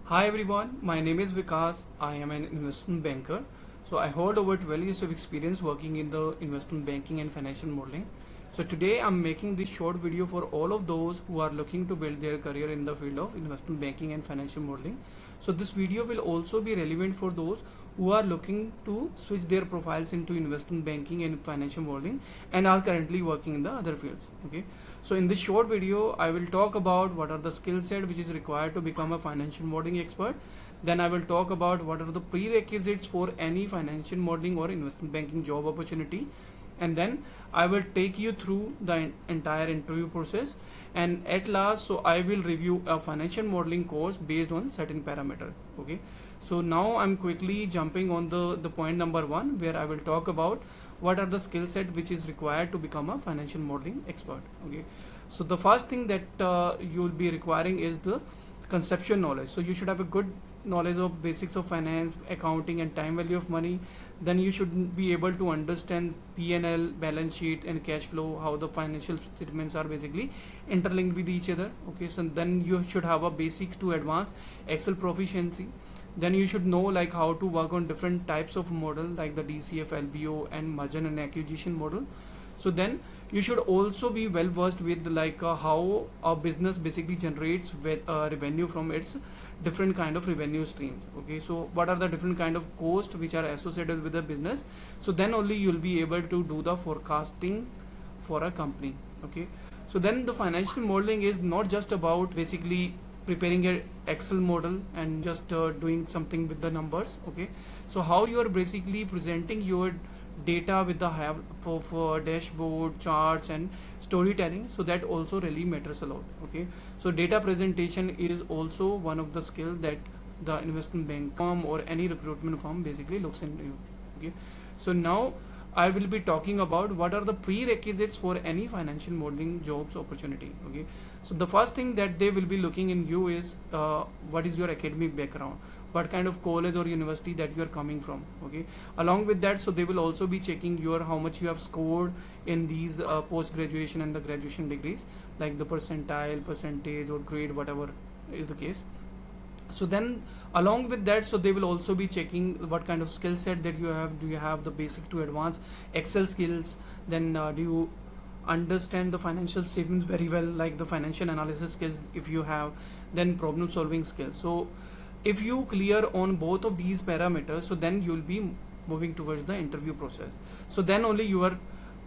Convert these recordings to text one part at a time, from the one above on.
Hi everyone, my name is Vikas. I am an investment banker. So I hold over 12 years of experience working in the investment banking and financial modeling. So today I'm making this short video for all of those who are looking to build their career in the field of investment banking and financial modeling. So this video will also be relevant for those who are looking to switch their profiles into investment banking and financial modeling and are currently working in the other fields. Okay. So in this short video, I will talk about what are the skill set which is required to become a financial modeling expert. Then I will talk about what are the prerequisites for any financial modeling or investment banking job opportunity. And then I will take you through the entire interview process. And at last, so I will review a financial modeling course based on certain parameter. Okay. So now I'm quickly jumping on the point number 1, where I will talk about what are the skill set which is required to become a financial modeling expert. Okay. So the first thing that you will be requiring is the conceptual knowledge. So you should have a good knowledge of basics of finance, accounting and time value of money. Then you should be able to understand P&L, balance sheet and cash flow, how the financial statements are basically interlinked with each other. Okay, so then you should have a basic to advanced Excel proficiency. Then you should know like how to work on different types of model like the DCF, LBO and merger and acquisition model. So then you should also be well versed with like how a business basically generates revenue from its different kind of revenue streams. Okay, so what are the different kind of costs which are associated with the business, so then only you'll be able to do the forecasting for a company. Okay, so then the financial modeling is not just about basically preparing a Excel model and just doing something with the numbers. Okay, so how you are basically presenting your data with the have for dashboard charts and storytelling, so that also really matters a lot. Okay, so data presentation is also one of the skills that the investment bank firm or any recruitment firm basically looks into you. Okay, so now I will be talking about what are the prerequisites for any financial modeling jobs opportunity. Okay, so the first thing that they will be looking in you is what is your academic background, what kind of college or university that you are coming from. Okay, along with that, so they will also be checking your how much you have scored in these post graduation and the graduation degrees, like the percentile, percentage or grade, whatever is the case. So then along with that, so they will also be checking what kind of skill set that you have. Do you have the basic to advanced Excel skills? Then do you understand the financial statements very well, like the financial analysis skills if you have, then problem solving skills. So if you clear on both of these parameters, so then you'll be moving towards the interview process. So then only your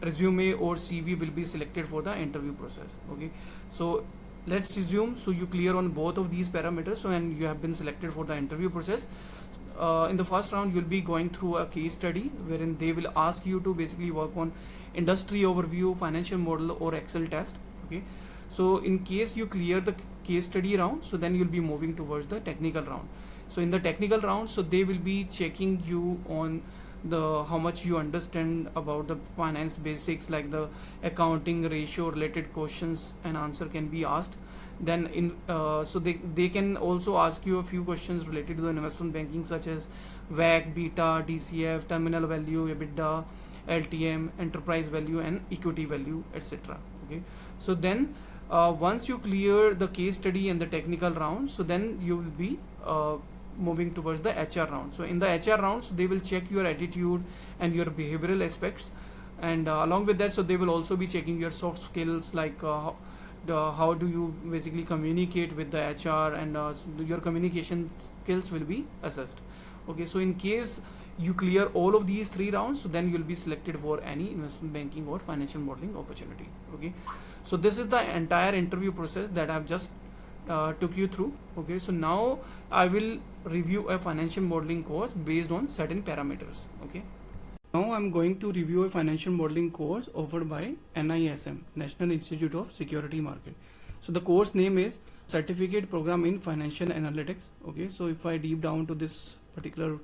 resume or CV will be selected for the interview process. Okay, so let's assume so you clear on both of these parameters, so and you have been selected for the interview process. In the first round you'll be going through a case study wherein they will ask you to basically work on industry overview, financial model or Excel test. Okay, so in case you clear the case study round, so then you'll be moving towards the technical round. So in the technical round, so they will be checking you on the how much you understand about the finance basics, like the accounting ratio related questions and answer can be asked. Then in so they can also ask you a few questions related to the investment banking, such as WAC, beta, DCF, terminal value, EBITDA, LTM, enterprise value and equity value, etc. Okay, so then once you clear the case study and the technical round, so then you will be moving towards the HR round. So in the HR rounds, they will check your attitude and your behavioral aspects, and along with that, so they will also be checking your soft skills, like how do you basically communicate with the HR, and your communication skills will be assessed. Okay, so in case you clear all of these 3 rounds, so then you'll be selected for any investment banking or financial modeling opportunity. Okay, so this is the entire interview process that I've just took you through. Okay, so now I will review a financial modeling course based on certain parameters. Okay, now I'm going to review a financial modeling course offered by NISM, National Institute of Security Market. So the course name is Certificate Program in Financial Analytics. Okay, so if I deep down to this particular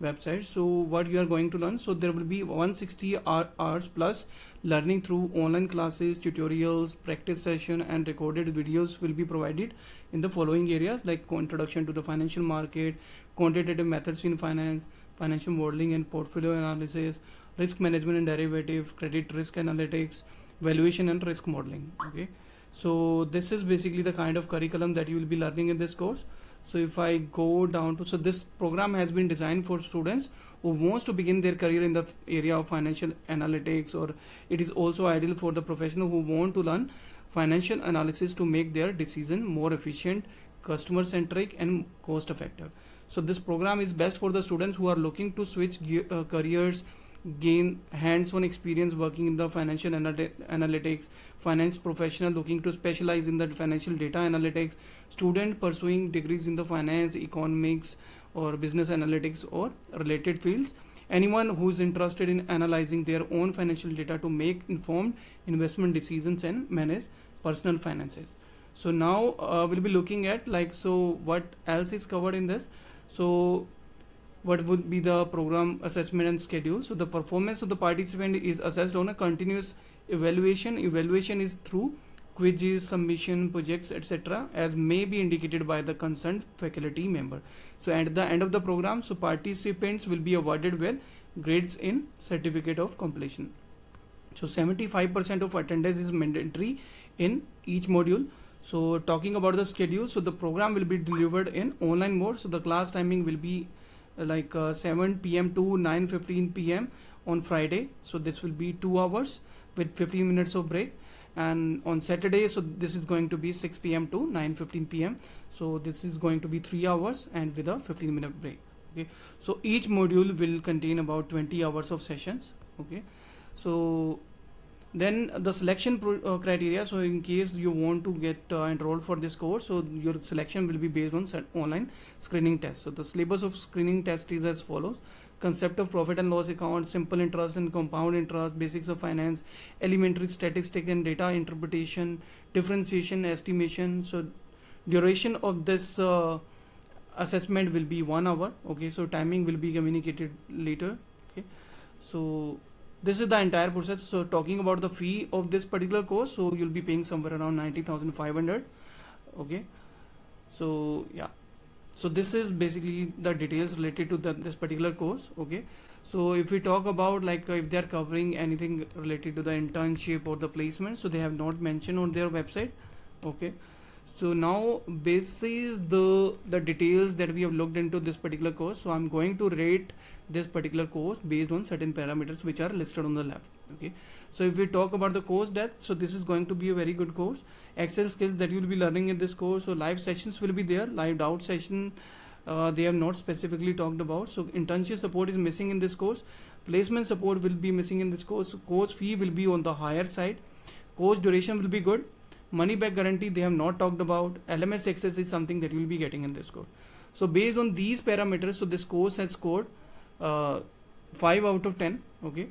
website, so what you are going to learn, so there will be 160 hours plus learning through online classes, tutorials, practice session and recorded videos will be provided in the following areas, like introduction to the financial market, quantitative methods in finance, financial modeling and portfolio analysis, risk management and derivative, credit risk analytics, valuation and risk modeling. Okay, so this is basically the kind of curriculum that you will be learning in this course. So if I go down to, so this program has been designed for students who wants to begin their career in the area of financial analytics, or it is also ideal for the professional who want to learn financial analysis to make their decision more efficient, customer centric and cost effective. So this program is best for the students who are looking to switch careers, gain hands-on experience working in the financial analytics, finance professional looking to specialize in the financial data analytics, student pursuing degrees in the finance, economics or business analytics or related fields, anyone who is interested in analyzing their own financial data to make informed investment decisions and manage personal finances. So now we'll be looking at so what else is covered in this. So what would be the program assessment and schedule? So the performance of the participant is assessed on a continuous evaluation. Evaluation is through quizzes, submission, projects, etc., as may be indicated by the concerned faculty member. So at the end of the program, so participants will be awarded with grades in certificate of completion. So 75% of attendance is mandatory in each module. So talking about the schedule, so the program will be delivered in online mode. So the class timing will be 7 p.m. to 9:15 p.m. on Friday. So this will be 2 hours with 15 minutes of break. And on Saturday, so this is going to be 6 p.m. to 9:15 p.m. So this is going to be 3 hours and with a 15-minute break. Okay. So each module will contain about 20 hours of sessions. Okay. So then the selection criteria. So in case you want to get enrolled for this course, so your selection will be based on online screening test. So the syllabus of screening test is as follows: concept of profit and loss account, simple interest and compound interest, basics of finance, elementary statistics and data interpretation, differentiation, estimation. So duration of this assessment will be 1 hour. Okay, so timing will be communicated later. Okay, so this is the entire process. So talking about the fee of this particular course, so you'll be paying somewhere around 90,500. Okay, so yeah, so this is basically the details related to this particular course. Okay, so if we talk about if they are covering anything related to the internship or the placement, so they have not mentioned on their website. Okay, so now basis the details that we have looked into this particular course, so I'm going to rate this particular course based on certain parameters which are listed on the left. Okay, so if we talk about the course depth, so this is going to be a very good course. Excel skills that you will be learning in this course. So live sessions will be there. Live doubt session they have not specifically talked about. So internship support is missing in this course. Placement support will be missing in this course. So course fee will be on the higher side. Course duration will be good. Money back guarantee they have not talked about. LMS access is something that you will be getting in this course. So based on these parameters, so this course has scored 5 out of 10. Okay,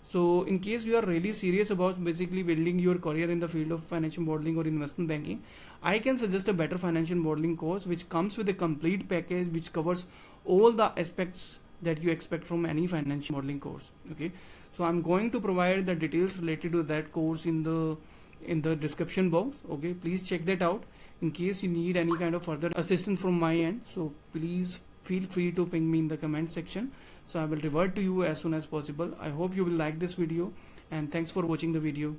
so in case you are really serious about basically building your career in the field of financial modeling or investment banking, I can suggest a better financial modeling course which comes with a complete package which covers all the aspects that you expect from any financial modeling course. Okay, so I'm going to provide the details related to that course in the description box. Okay, please check that out. In case you need any kind of further assistance from my end, so please feel free to ping me in the comment section. So I will revert to you as soon as possible. I hope you will like this video, and thanks for watching the video.